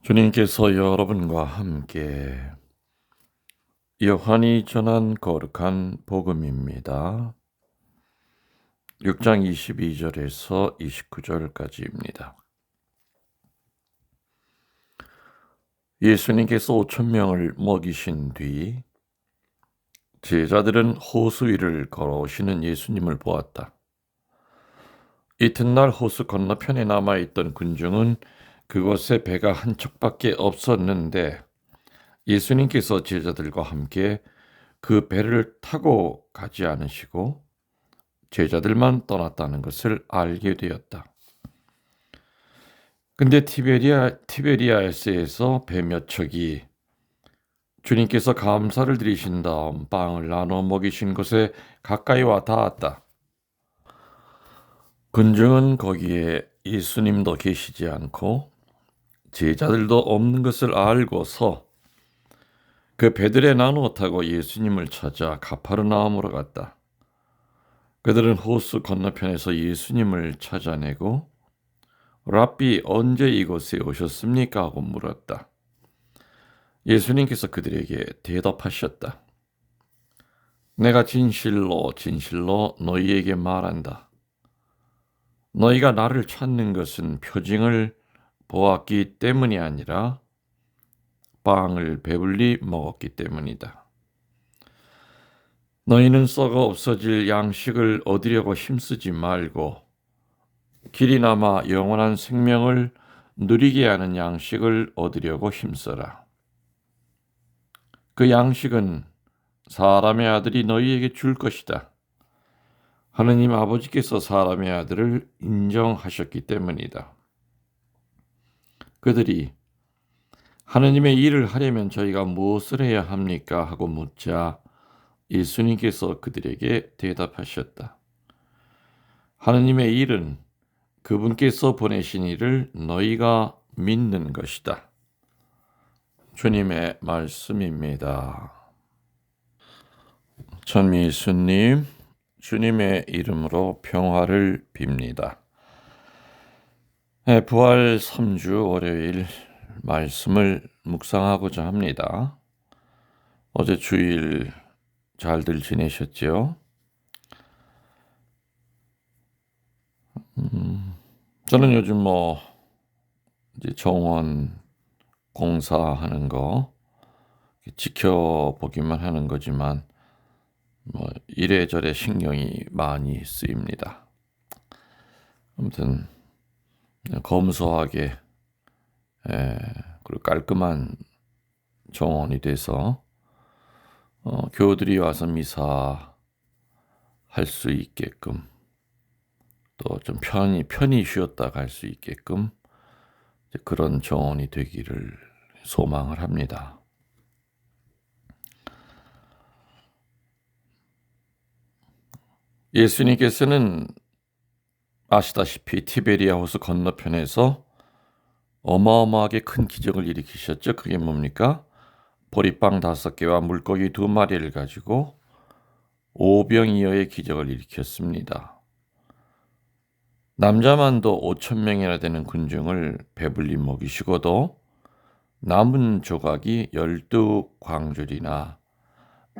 주님께서 여러분과 함께 요한이 전한 거룩한 복음입니다. 6장 22절에서 29절까지입니다. 예수님께서 5,000명을 먹이신 뒤 제자들은 호수 위를 걸어오시는 예수님을 보았다. 이튿날 호수 건너편에 남아있던 군중은 그곳에 배가 한 척밖에 없었는데 예수님께서 제자들과 함께 그 배를 타고 가지 않으시고 제자들만 떠났다는 것을 알게 되었다. 근데 티베리아스에서 배 몇 척이 주님께서 감사를 드리신 다음 빵을 나눠 먹이신 곳에 가까이 와 닿았다. 군중은 거기에 예수님도 계시지 않고 제자들도 없는 것을 알고서 그 배들에 나누어 타고 예수님을 찾아 가파르나움으로 갔다. 그들은 호수 건너편에서 예수님을 찾아내고 랍비 언제 이곳에 오셨습니까? 하고 물었다. 예수님께서 그들에게 대답하셨다. 내가 진실로 진실로 너희에게 말한다. 너희가 나를 찾는 것은 표징을 보았기 때문이 아니라 빵을 배불리 먹었기 때문이다. 너희는 썩어 없어질 양식을 얻으려고 힘쓰지 말고 길이 남아 영원한 생명을 누리게 하는 양식을 얻으려고 힘써라. 그 양식은 사람의 아들이 너희에게 줄 것이다. 하느님 아버지께서 사람의 아들을 인정하셨기 때문이다. 그들이 하느님의 일을 하려면 저희가 무엇을 해야 합니까? 하고 묻자 예수님께서 그들에게 대답하셨다. 하느님의 일은 그분께서 보내신 일을 너희가 믿는 것이다. 주님의 말씀입니다. 전미수님, 주님의 이름으로 평화를 빕니다. 부활 3주 월요일 말씀을 묵상하고자 합니다. 어제 주일 잘들 지내셨죠? 저는 요즘 이제 정원 공사하는 거 지켜보기만 하는 거지만 이래저래 신경이 많이 쓰입니다. 아무튼 검소하게 그리고 깔끔한 정원이 돼서 교우들이 와서 미사 할 수 있게끔 또 좀 편히 쉬었다 갈 수 있게끔 그런 정원이 되기를 소망을 합니다. 예수님께서는 아시다시피 티베리아 호수 건너편에서 어마어마하게 큰 기적을 일으키셨죠. 그게 뭡니까? 보리빵 5개와 물고기 2마리를 가지고 오병이어의 기적을 일으켰습니다. 남자만도 5,000명이나 되는 군중을 배불리 먹이시고도 남은 조각이 12광줄이나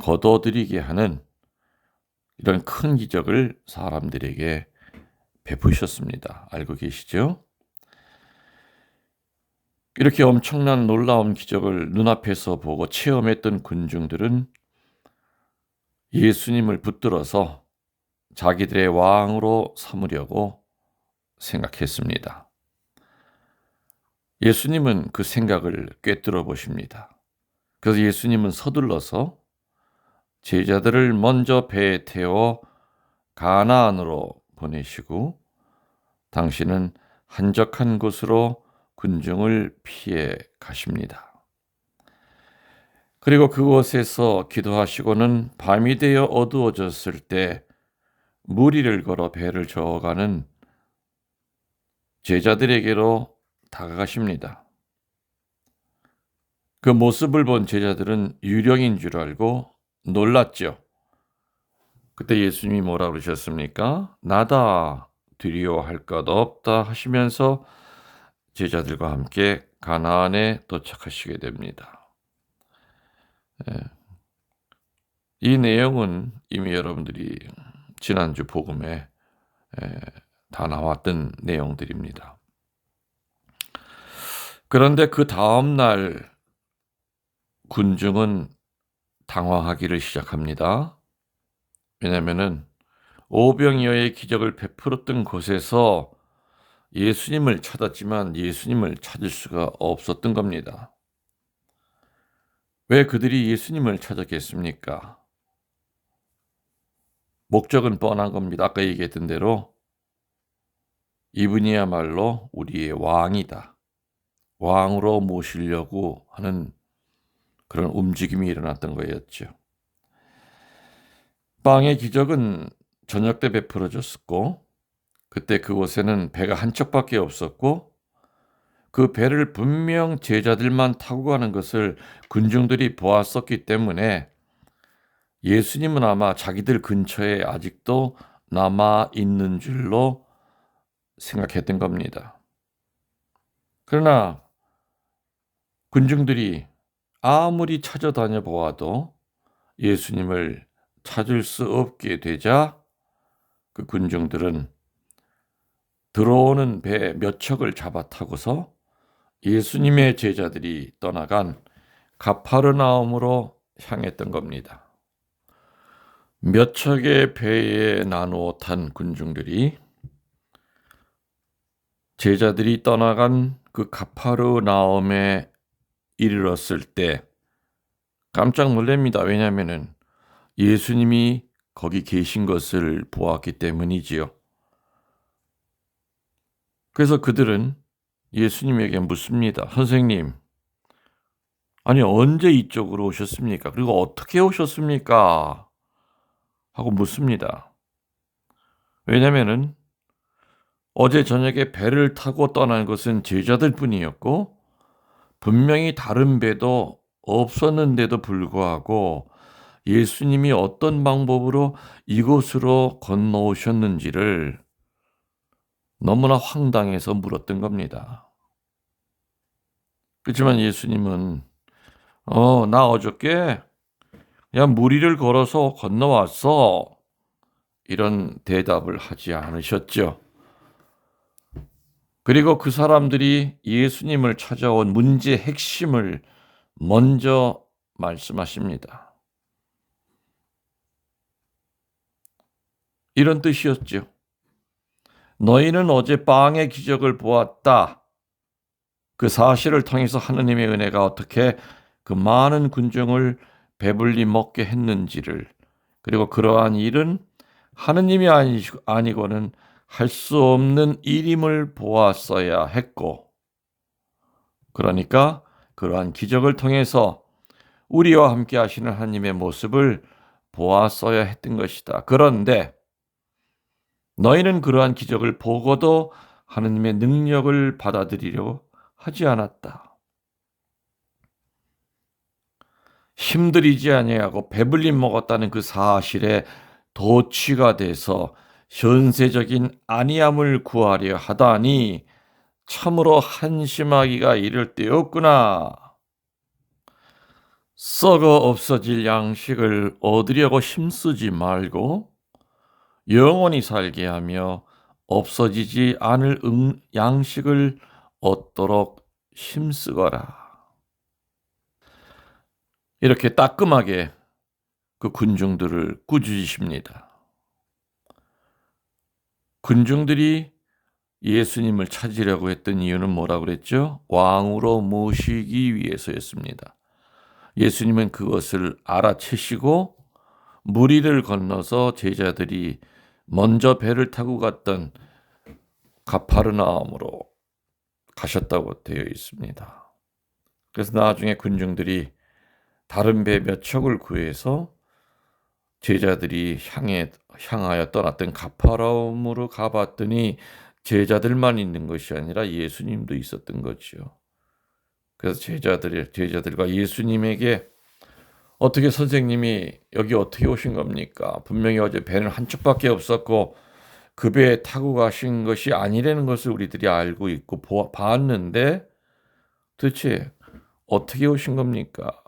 거둬들이게 하는 이런 큰 기적을 사람들에게 베푸셨습니다. 알고 계시죠? 이렇게 엄청난 놀라운 기적을 눈앞에서 보고 체험했던 군중들은 예수님을 붙들어서 자기들의 왕으로 삼으려고 생각했습니다. 예수님은 그 생각을 꿰뚫어 보십니다. 그래서 예수님은 서둘러서 제자들을 먼저 배에 태워 가나안으로 보내시고 당신은 한적한 곳으로 군중을 피해 가십니다. 그리고 그곳에서 기도하시고는 밤이 되어 어두워졌을 때 무리를 걸어 배를 저어가는 제자들에게로 다가가십니다. 그 모습을 본 제자들은 유령인 줄 알고 놀랐죠. 그때 예수님이 뭐라 그러셨습니까? 나다 두려워할 것 없다 하시면서 제자들과 함께 가나안에 도착하시게 됩니다. 이 내용은 이미 여러분들이 지난주 복음에 다 나왔던 내용들입니다. 그런데 그 다음 날 군중은 당황하기를 시작합니다. 왜냐하면은 오병이어의 기적을 베풀었던 곳에서 예수님을 찾았지만 예수님을 찾을 수가 없었던 겁니다. 왜 그들이 예수님을 찾았겠습니까? 목적은 뻔한 겁니다. 아까 얘기했던 대로 이분이야말로 우리의 왕이다. 왕으로 모시려고 하는 그런 움직임이 일어났던 거였죠. 빵의 기적은 저녁 때 베풀어졌었고 그때 그곳에는 배가 한 척밖에 없었고 그 배를 분명 제자들만 타고 가는 것을 군중들이 보았었기 때문에 예수님은 아마 자기들 근처에 아직도 남아 있는 줄로 생각했던 겁니다. 그러나 군중들이 아무리 찾아다녀 보아도 예수님을 찾을 수 없게 되자 그 군중들은 들어오는 배 몇 척을 잡아 타고서 예수님의 제자들이 떠나간 가파르나움으로 향했던 겁니다. 몇 척의 배에 나누어 탄 군중들이 제자들이 떠나간 그 가파르나움에 이르렀을 때 깜짝 놀랍니다. 왜냐하면은 예수님이 거기 계신 것을 보았기 때문이지요. 그래서 그들은 예수님에게 묻습니다. 선생님, 아니 언제 이쪽으로 오셨습니까? 그리고 어떻게 오셨습니까? 하고 묻습니다. 왜냐하면은 어제 저녁에 배를 타고 떠난 것은 제자들 뿐이었고 분명히 다른 배도 없었는데도 불구하고 예수님이 어떤 방법으로 이곳으로 건너오셨는지를 너무나 황당해서 물었던 겁니다. 그렇지만 예수님은 나 어저께 그냥 무리를 걸어서 건너왔어. 이런 대답을 하지 않으셨죠. 그리고 그 사람들이 예수님을 찾아온 문제의 핵심을 먼저 말씀하십니다. 이런 뜻이었죠. 너희는 어제 빵의 기적을 보았다. 그 사실을 통해서 하느님의 은혜가 어떻게 그 많은 군중을 배불리 먹게 했는지를, 그리고 그러한 일은 하느님이 아니고는 할 수 없는 일임을 보았어야 했고, 그러니까 그러한 기적을 통해서 우리와 함께 하시는 하나님의 모습을 보았어야 했던 것이다. 그런데 너희는 그러한 기적을 보고도 하느님의 능력을 받아들이려 하지 않았다. 힘들이지 아니하고 배불리 먹었다는 그 사실에 도취가 돼서 현세적인 안위함을 구하려 하다니 참으로 한심하기가 이를 때였구나. 썩어 없어질 양식을 얻으려고 힘쓰지 말고 영원히 살게 하며 없어지지 않을 양식을 얻도록 힘쓰거라. 이렇게 따끔하게 그 군중들을 꾸짖으십니다. 군중들이 예수님을 찾으려고 했던 이유는 뭐라고 그랬죠? 왕으로 모시기 위해서였습니다. 예수님은 그것을 알아채시고 무리를 건너서 제자들이 먼저 배를 타고 갔던 가파르나움으로 가셨다고 되어 있습니다. 그래서 나중에 군중들이 다른 배 몇 척을 구해서 제자들이 향하여 떠났던 가파라움으로 가봤더니 제자들만 있는 것이 아니라 예수님도 있었던 거죠. 그래서 제자들과 예수님에게 어떻게 선생님이 여기 어떻게 오신 겁니까? 분명히 어제 배는 한 척밖에 없었고 그 배에 타고 가신 것이 아니라는 것을 우리들이 알고 있고 봤는데 도대체 어떻게 오신 겁니까?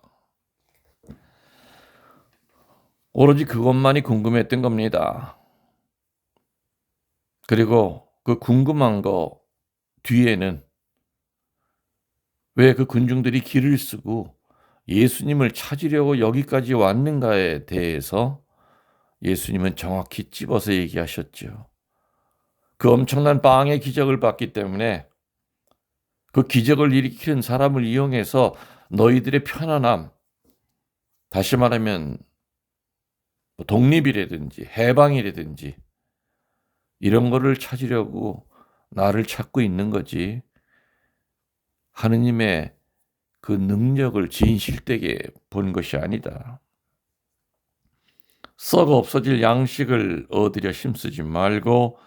오로지 그것만이 궁금했던 겁니다. 그리고 그 궁금한 거 뒤에는 왜 그 군중들이 길을 쓰고 예수님을 찾으려고 여기까지 왔는가에 대해서 예수님은 정확히 찝어서 얘기하셨죠. 그 엄청난 빵의 기적을 봤기 때문에 그 기적을 일으키는 사람을 이용해서 너희들의 편안함, 다시 말하면 독립이라든지 해방이라든지 이런 거를 찾으려고 나를 찾고 있는 거지. 하느님의 그 능력을 진실되게 본 것이 아니다. 썩어 없어질 양식을 얻으려 힘쓰지 말고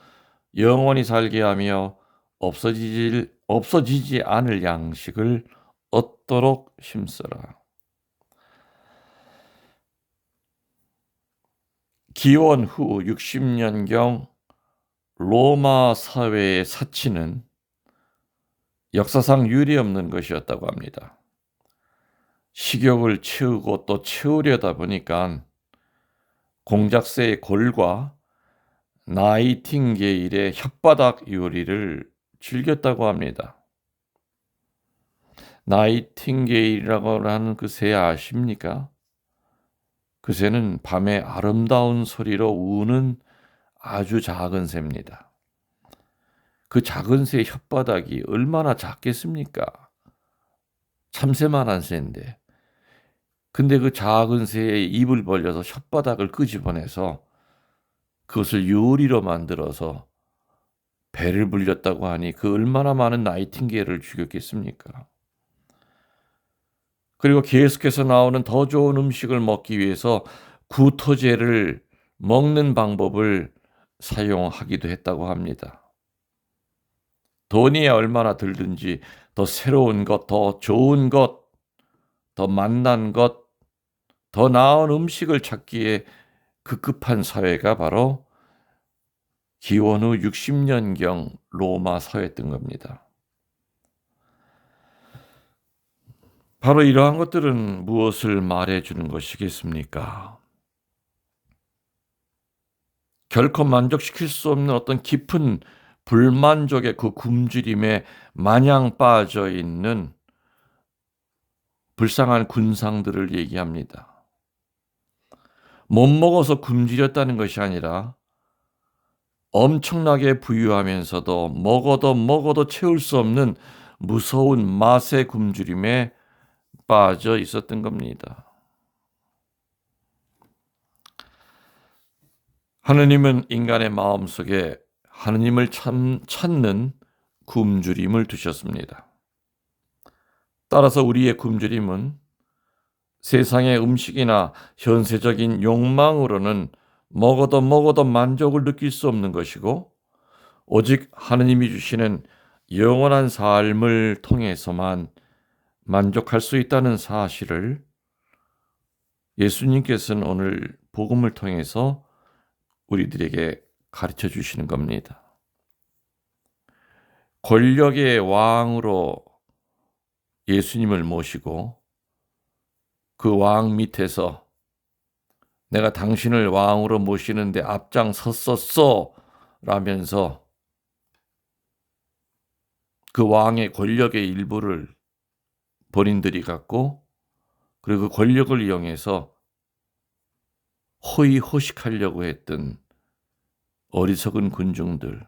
영원히 살게 하며 없어지지 않을 양식을 얻도록 힘쓰라. 기원 후 60년경 로마 사회의 사치는 역사상 유례없는 것이었다고 합니다. 식욕을 채우고 또 채우려다 보니까 공작새의 골과 나이팅게일의 혓바닥 요리를 즐겼다고 합니다. 나이팅게일이라고 하는 그 새 아십니까? 그 새는 밤에 아름다운 소리로 우는 아주 작은 새입니다. 그 작은 새의 혓바닥이 얼마나 작겠습니까? 참새만한 새인데. 근데 그 작은 새의 입을 벌려서 혓바닥을 끄집어내서 그것을 요리로 만들어서 배를 불렸다고 하니 그 얼마나 많은 나이팅게일을 죽였겠습니까? 그리고 계속해서 나오는 더 좋은 음식을 먹기 위해서 구토제를 먹는 방법을 사용하기도 했다고 합니다. 돈이 얼마나 들든지 더 새로운 것, 더 좋은 것, 더 맛난 것, 더 나은 음식을 찾기에 급급한 사회가 바로 기원 후 60년경 로마 사회였던 겁니다. 바로 이러한 것들은 무엇을 말해주는 것이겠습니까? 결코 만족시킬 수 없는 어떤 깊은 불만족의 그 굶주림에 마냥 빠져 있는 불쌍한 군상들을 얘기합니다. 못 먹어서 굶주렸다는 것이 아니라 엄청나게 부유하면서도 먹어도 채울 수 없는 무서운 맛의 굶주림에 빠져 있었던 겁니다. 하느님은 인간의 마음속에 하느님을 찾는 굶주림을 두셨습니다. 따라서 우리의 굶주림은 세상의 음식이나 현세적인 욕망으로는 먹어도 만족을 느낄 수 없는 것이고 오직 하느님이 주시는 영원한 삶을 통해서만 만족할 수 있다는 사실을 예수님께서는 오늘 복음을 통해서 우리들에게 가르쳐 주시는 겁니다. 권력의 왕으로 예수님을 모시고 그 왕 밑에서 내가 당신을 왕으로 모시는데 앞장섰었어 라면서 그 왕의 권력의 일부를 본인들이 갖고 그리고 그 권력을 이용해서 호의호식하려고 했던 어리석은 군중들,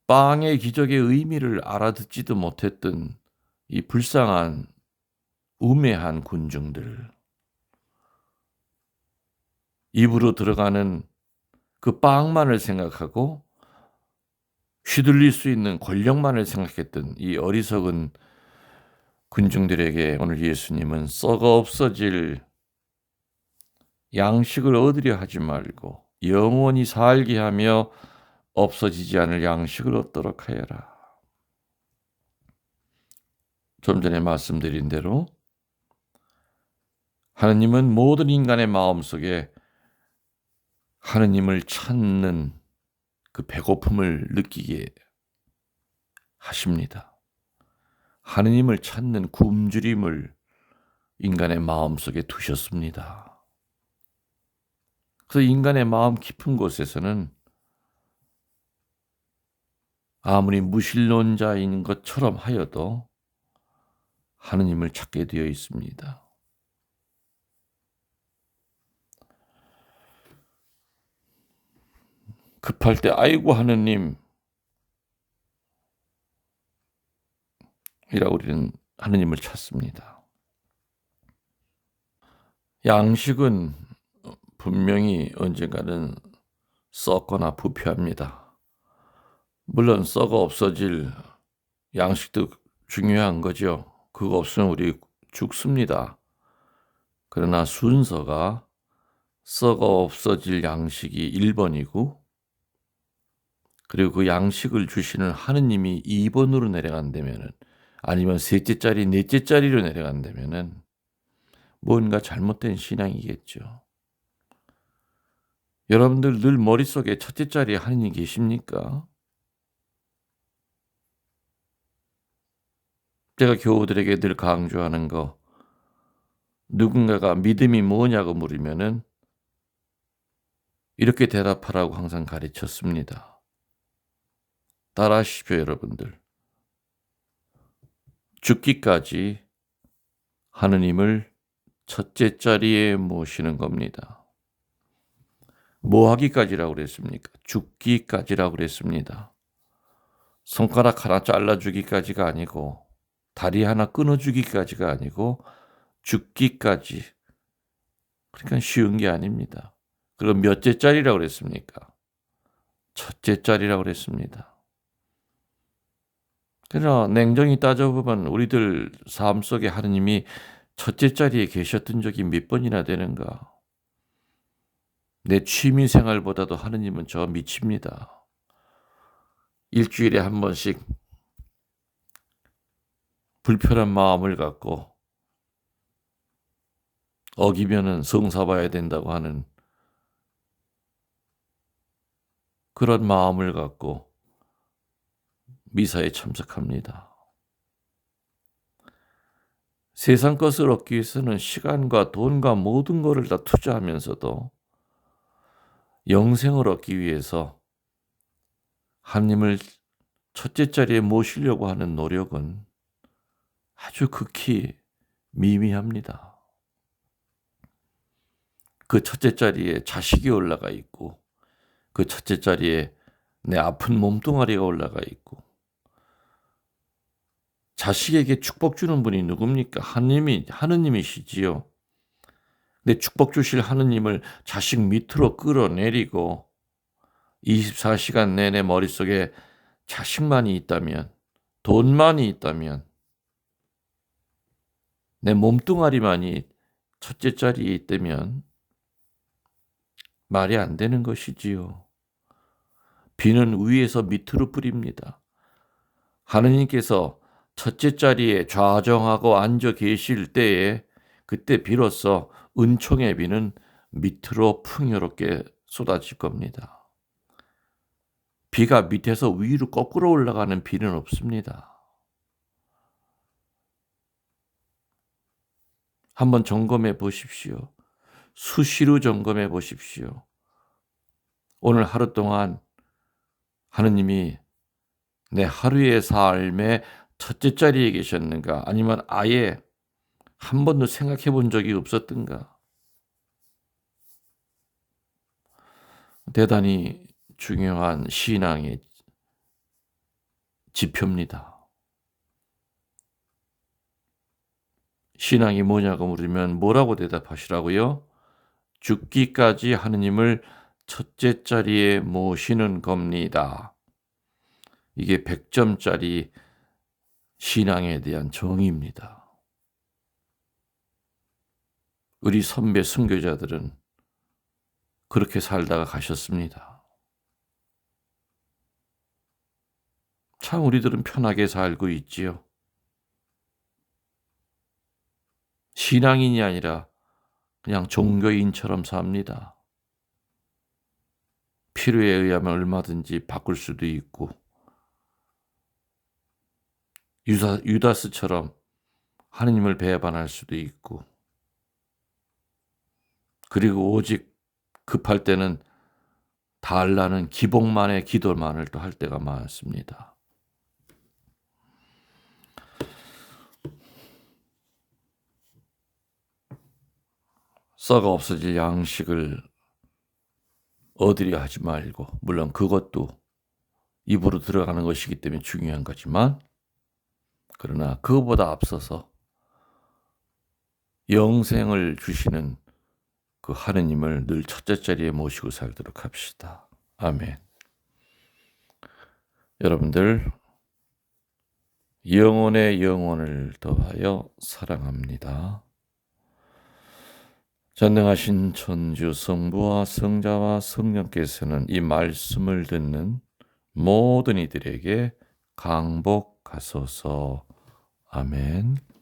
빵의 기적의 의미를 알아듣지도 못했던 이 불쌍한 우매한 군중들, 입으로 들어가는 그 빵만을 생각하고 휘둘릴 수 있는 권력만을 생각했던 이 어리석은 군중들에게 오늘 예수님은 썩어 없어질 양식을 얻으려 하지 말고 영원히 살게 하며 없어지지 않을 양식을 얻도록 하여라. 좀 전에 말씀드린 대로 하느님은 모든 인간의 마음속에 하느님을 찾는 그 배고픔을 느끼게 하십니다. 하느님을 찾는 굶주림을 인간의 마음속에 두셨습니다. 그래서 인간의 마음 깊은 곳에서는 아무리 무신론자인 것처럼 하여도 하느님을 찾게 되어 있습니다. 급할 때 아이고 하느님이라고 우리는 하느님을 찾습니다. 양식은 분명히 언젠가는 썩거나 부패합니다. 물론 썩어 없어질 양식도 중요한 거죠. 그거 없으면 우리 죽습니다. 그러나 순서가 썩어 없어질 양식이 1번이고 그리고 그 양식을 주시는 하느님이 2번으로 내려간다면은 아니면 셋째 자리, 넷째 자리로 내려간다면은 뭔가 잘못된 신앙이겠죠. 여러분들 늘 머릿속에 첫째 자리에 하느님 계십니까? 제가 교우들에게 늘 강조하는 거, 누군가가 믿음이 뭐냐고 물으면은 이렇게 대답하라고 항상 가르쳤습니다. 따라하십시오, 여러분들. 죽기까지 하느님을 첫째 자리에 모시는 겁니다. 뭐 하기까지라고 그랬습니까? 죽기까지라고 그랬습니다. 손가락 하나 잘라주기까지가 아니고 다리 하나 끊어주기까지가 아니고 죽기까지. 그러니까 쉬운 게 아닙니다. 그럼 몇째 자리라고 그랬습니까? 첫째 자리라고 그랬습니다. 그러나 냉정히 따져보면 우리들 삶 속에 하느님이 첫째 자리에 계셨던 적이 몇 번이나 되는가? 내 취미 생활보다도 하느님은 저 미칩니다. 일주일에 한 번씩 불편한 마음을 갖고 어기면은 성사 봐야 된다고 하는 그런 마음을 갖고 미사에 참석합니다. 세상 것을 얻기 위해서는 시간과 돈과 모든 것을 다 투자하면서도 영생을 얻기 위해서 하느님을 첫째 자리에 모시려고 하는 노력은 아주 극히 미미합니다. 그 첫째 자리에 자식이 올라가 있고 그 첫째 자리에 내 아픈 몸뚱아리가 올라가 있고 자식에게 축복 주는 분이 누굽니까? 하느님이시지요. 내 축복 주실 하느님을 자식 밑으로 끌어내리고 24시간 내내 머릿속에 자식만이 있다면, 돈만이 있다면, 내 몸뚱아리만이 첫째 자리에 있다면 말이 안 되는 것이지요. 비는 위에서 밑으로 뿌립니다. 하느님께서 첫째 자리에 좌정하고 앉아 계실 때에 그때 비로소 은총의 비는 밑으로 풍요롭게 쏟아질 겁니다. 비가 밑에서 위로 거꾸로 올라가는 비는 없습니다. 한번 점검해 보십시오. 수시로 점검해 보십시오. 오늘 하루 동안 하느님이 내 하루의 삶의 첫째 자리에 계셨는가? 아니면 아예 한 번도 생각해 본 적이 없었던가? 대단히 중요한 신앙의 지표입니다. 신앙이 뭐냐고 물으면 뭐라고 대답하시라고요? 죽기까지 하느님을 첫째 자리에 모시는 겁니다. 이게 100점짜리 신앙에 대한 정의입니다. 우리 선배 선교자들은 그렇게 살다가 가셨습니다. 참 우리들은 편하게 살고 있지요. 신앙인이 아니라 그냥 종교인처럼 삽니다. 필요에 의하면 얼마든지 바꿀 수도 있고, 유다스처럼 하느님을 배반할 수도 있고, 그리고 오직 급할 때는 달라는 기복만의 기도만을 또 할 때가 많습니다. 썩어 없어질 양식을 얻으려 하지 말고, 물론 그것도 입으로 들어가는 것이기 때문에 중요한 거지만, 그러나 그것보다 앞서서 영생을 주시는 그 하느님을 늘 첫째 자리에 모시고 살도록 합시다. 아멘. 여러분들, 영혼의 영혼을 더하여 사랑합니다. 전능하신 천주 성부와 성자와 성령께서는 이 말씀을 듣는 모든 이들에게 강복하소서. 아멘.